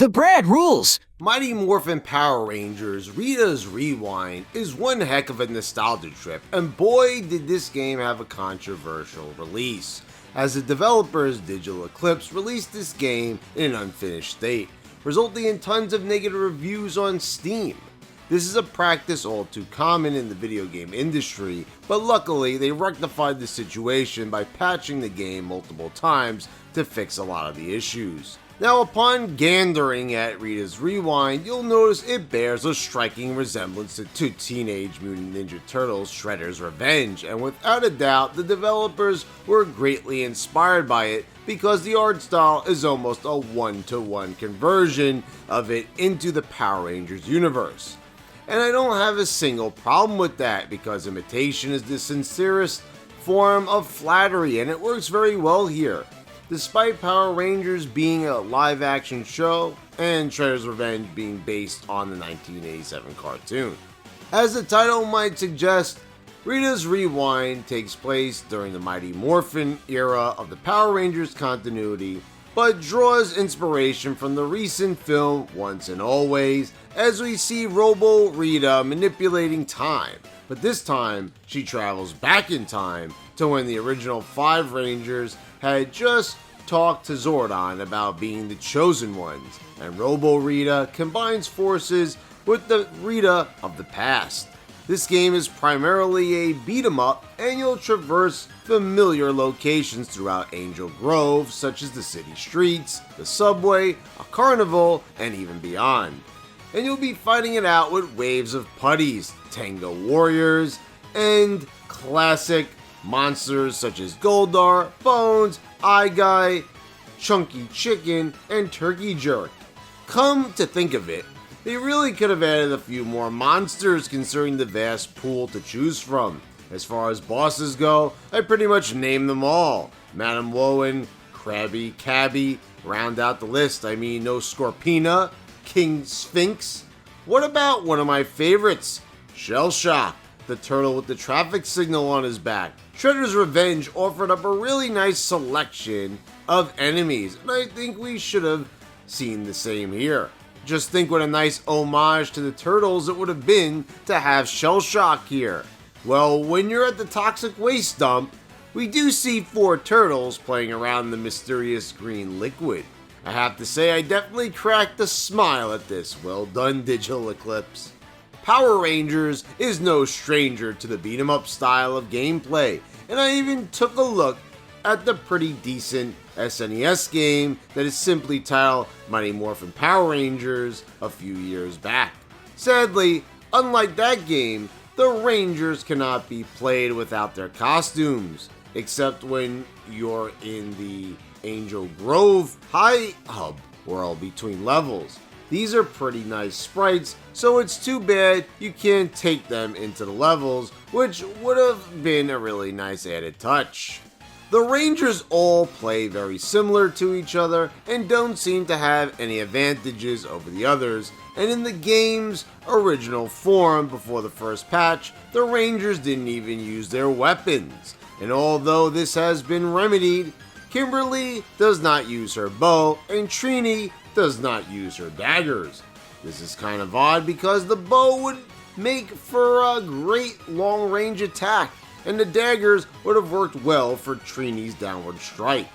The Brad rules! Mighty Morphin Power Rangers Rita's Rewind is one heck of a nostalgia trip, and boy did this game have a controversial release, as the developers Digital Eclipse released this game in an unfinished state, resulting in tons of negative reviews on Steam. This is a practice all too common in the video game industry, but luckily they rectified the situation by patching the game multiple times to fix a lot of the issues. Now, upon gandering at Rita's Rewind, you'll notice it bears a striking resemblance to Teenage Mutant Ninja Turtles Shredder's Revenge, and without a doubt, the developers were greatly inspired by it because the art style is almost a one-to-one conversion of it into the Power Rangers universe. And I don't have a single problem with that because imitation is the sincerest form of flattery, and it works very well here. Despite Power Rangers being a live-action show and Shredder's Revenge being based on the 1987 cartoon. As the title might suggest, Rita's Rewind takes place during the Mighty Morphin era of the Power Rangers continuity, but draws inspiration from the recent film Once and Always, as we see Robo Rita manipulating time, but this time she travels back in time to when the original 5 Rangers had just talked to Zordon about being the chosen ones, and Robo Rita combines forces with the Rita of the past. This game is primarily a beat 'em up, and you'll traverse familiar locations throughout Angel Grove, such as the city streets, the subway, a carnival, and even beyond. And you'll be fighting it out with waves of putties, Tango Warriors, and classic monsters such as Goldar, Bones, Eye Guy, Chunky Chicken, and Turkey Jerk. Come to think of it, they really could have added a few more monsters considering the vast pool to choose from. As far as bosses go, I pretty much named them all. Madam Woan, Krabby, Cabby, round out the list, I mean no Scorpina, King Sphinx. What about one of my favorites, Shell Shock, the turtle with the traffic signal on his back? Shredder's Revenge offered up a really nice selection of enemies, and I think we should have seen the same here. Just think what a nice homage to the Turtles it would have been to have Shell Shock here. Well, when you're at the toxic waste dump, we do see 4 turtles playing around in the mysterious green liquid. I have to say I definitely cracked a smile at this. Well done, Digital Eclipse. Power Rangers is no stranger to the beat-em-up style of gameplay, and I even took a look at the pretty decent SNES game that is simply titled Mighty Morphin Power Rangers a few years back. Sadly, unlike that game, the Rangers cannot be played without their costumes, except when you're in the Angel Grove High Hub world between levels. These are pretty nice sprites, so it's too bad you can't take them into the levels, which would have been a really nice added touch. The Rangers all play very similar to each other and don't seem to have any advantages over the others, and in the game's original form before the first patch, the Rangers didn't even use their weapons. And although this has been remedied, Kimberly does not use her bow, and Trini does not use her daggers. This is kind of odd because the bow would make for a great long-range attack, and the daggers would have worked well for Trini's downward strike.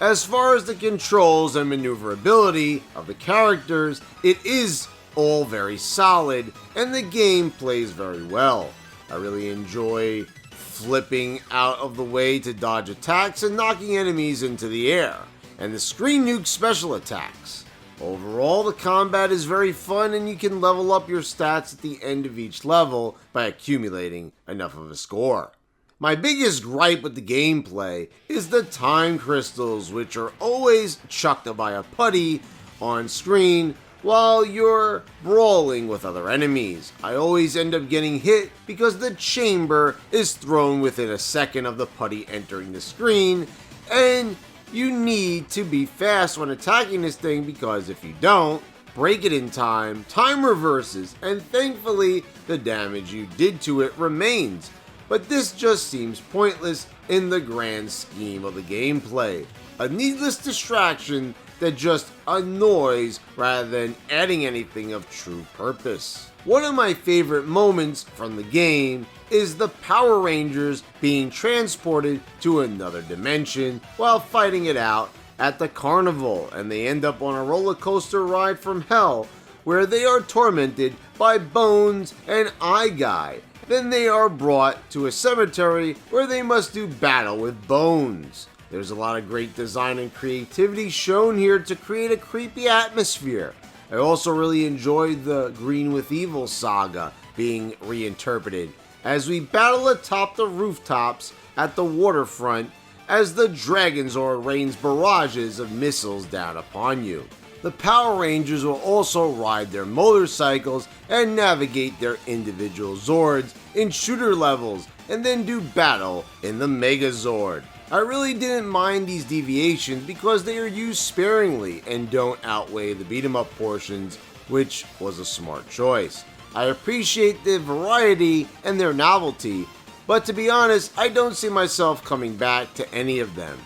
As far as the controls and maneuverability of the characters, it is all very solid, and the game plays very well. I really enjoy flipping out of the way to dodge attacks and knocking enemies into the air, and the screen nuke special attacks. Overall, the combat is very fun, and you can level up your stats at the end of each level by accumulating enough of a score. My biggest gripe with the gameplay is the time crystals, which are always chucked by a putty on screen while you're brawling with other enemies. I always end up getting hit because the chamber is thrown within a second of the putty entering the screen, and you need to be fast when attacking this thing because if you don't break it in time, time reverses, and thankfully the damage you did to it remains. But this just seems pointless in the grand scheme of the gameplay. A needless distraction that just annoys rather than adding anything of true purpose. One of my favorite moments from the game is the Power Rangers being transported to another dimension while fighting it out at the carnival, and they end up on a roller coaster ride from hell where they are tormented by Bones and Eye Guy. Then they are brought to a cemetery where they must do battle with Bones. There's a lot of great design and creativity shown here to create a creepy atmosphere. I also really enjoyed the Green with Evil saga being reinterpreted as we battle atop the rooftops at the waterfront as the Dragonzord rains barrages of missiles down upon you. The Power Rangers will also ride their motorcycles and navigate their individual Zords in shooter levels and then do battle in the Megazord. I really didn't mind these deviations because they are used sparingly and don't outweigh the beat 'em up portions, which was a smart choice. I appreciate the variety and their novelty, but to be honest, I don't see myself coming back to any of them.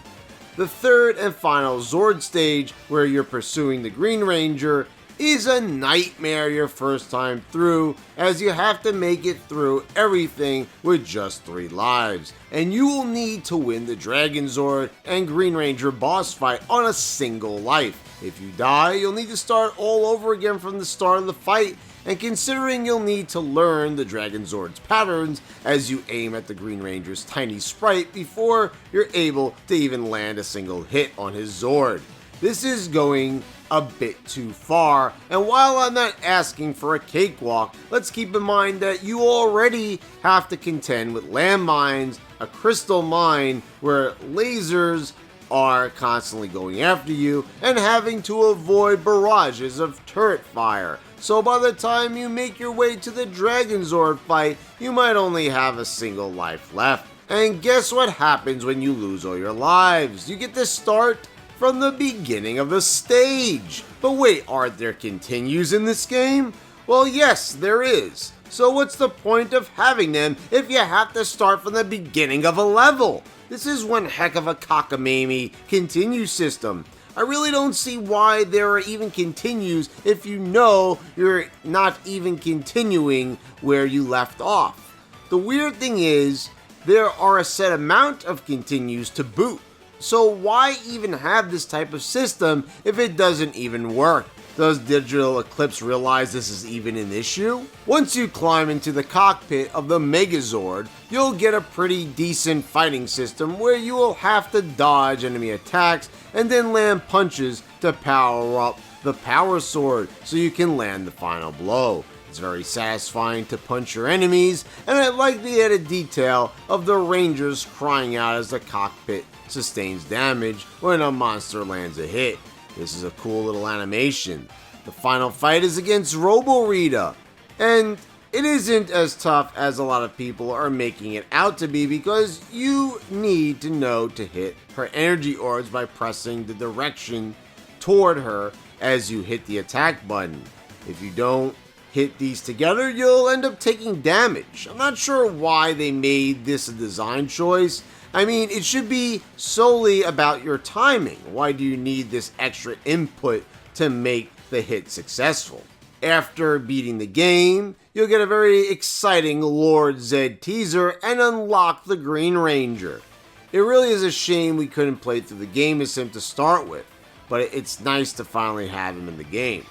The third and final Zord stage, where you're pursuing the Green Ranger, is a nightmare your first time through, as you have to make it through everything with just 3 lives, and you will need to win the Dragonzord and Green Ranger boss fight on a single life. If you die, you'll need to start all over again from the start of the fight, and considering you'll need to learn the Dragonzord's patterns as you aim at the Green Ranger's tiny sprite before you're able to even land a single hit on his Zord. This is going a bit too far, and while I'm not asking for a cakewalk, let's keep in mind that you already have to contend with landmines, a crystal mine where lasers are constantly going after you, and having to avoid barrages of turret fire. So by the time you make your way to the Dragonzord fight, you might only have a single life left. And guess what happens when you lose all your lives? You get to start from the beginning of the stage. But wait, aren't there continues in this game? Well, yes, there is. So what's the point of having them if you have to start from the beginning of a level? This is one heck of a cockamamie continue system. I really don't see why there are even continues if you know you're not even continuing where you left off. The weird thing is, there are a set amount of continues to boot. So why even have this type of system if it doesn't even work? Does Digital Eclipse realize this is even an issue? Once you climb into the cockpit of the Megazord, you'll get a pretty decent fighting system where you will have to dodge enemy attacks and then land punches to power up the Power Sword so you can land the final blow. It's very satisfying to punch your enemies, and I like the added detail of the Rangers crying out as the cockpit sustains damage when a monster lands a hit. This is a cool little animation. The final fight is against Rita, and it isn't as tough as a lot of people are making it out to be because you need to know to hit her energy orbs by pressing the direction toward her as you hit the attack button. If you don't hit these together, you'll end up taking damage. I'm not sure why they made this a design choice. I mean, it should be solely about your timing. Why do you need this extra input to make the hit successful? After beating the game, you'll get a very exciting Lord Zed teaser and unlock the Green Ranger. It really is a shame we couldn't play through the game as him to start with, but it's nice to finally have him in the game.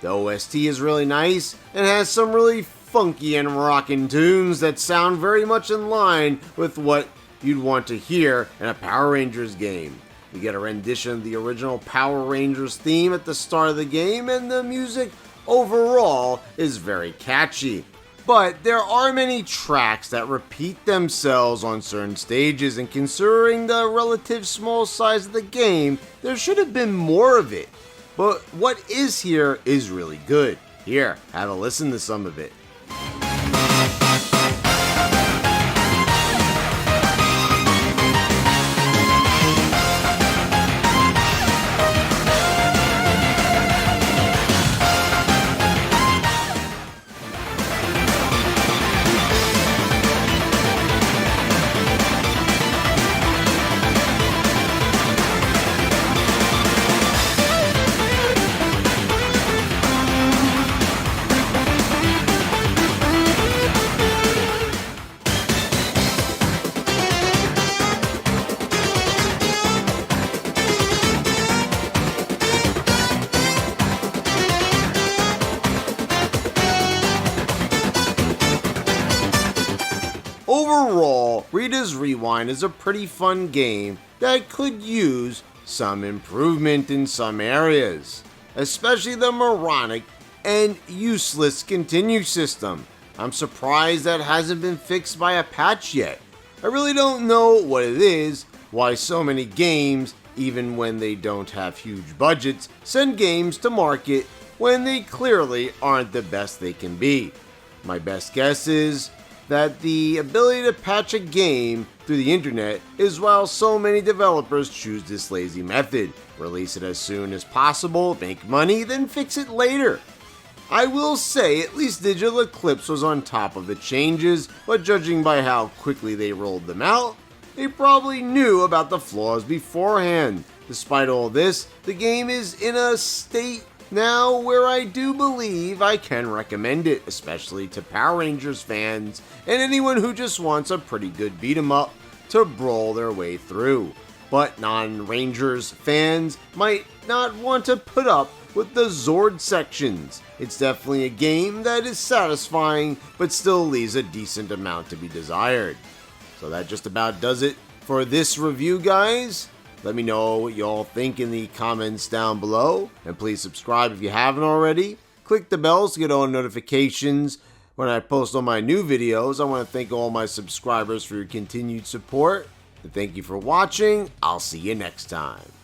The OST is really nice and has some really funky and rockin' tunes that sound very much in line with what you'd want to hear in a Power Rangers game. We get a rendition of the original Power Rangers theme at the start of the game, and the music overall is very catchy. But there are many tracks that repeat themselves on certain stages, and considering the relative small size of the game, there should have been more of it. But what is here is really good. Here, have a listen to some of it. Overall, Rita's Rewind is a pretty fun game that could use some improvement in some areas, especially the moronic and useless continue system. I'm surprised that hasn't been fixed by a patch yet. I really don't know what it is, why so many games, even when they don't have huge budgets, send games to market when they clearly aren't the best they can be. My best guess is that the ability to patch a game through the internet is why so many developers choose this lazy method. Release it as soon as possible, make money, then fix it later. I will say at least Digital Eclipse was on top of the changes, but judging by how quickly they rolled them out, they probably knew about the flaws beforehand. Despite all this, the game is in a state now where I do believe I can recommend it, especially to Power Rangers fans and anyone who just wants a pretty good beat 'em up to brawl their way through. But non-Rangers fans might not want to put up with the Zord sections. It's definitely a game that is satisfying, but still leaves a decent amount to be desired. So that just about does it for this review, guys. Let me know what y'all think in the comments down below, and please subscribe if you haven't already. Click the bells to get all notifications when I post all my new videos. I want to thank all my subscribers for your continued support, and thank you for watching. I'll see you next time.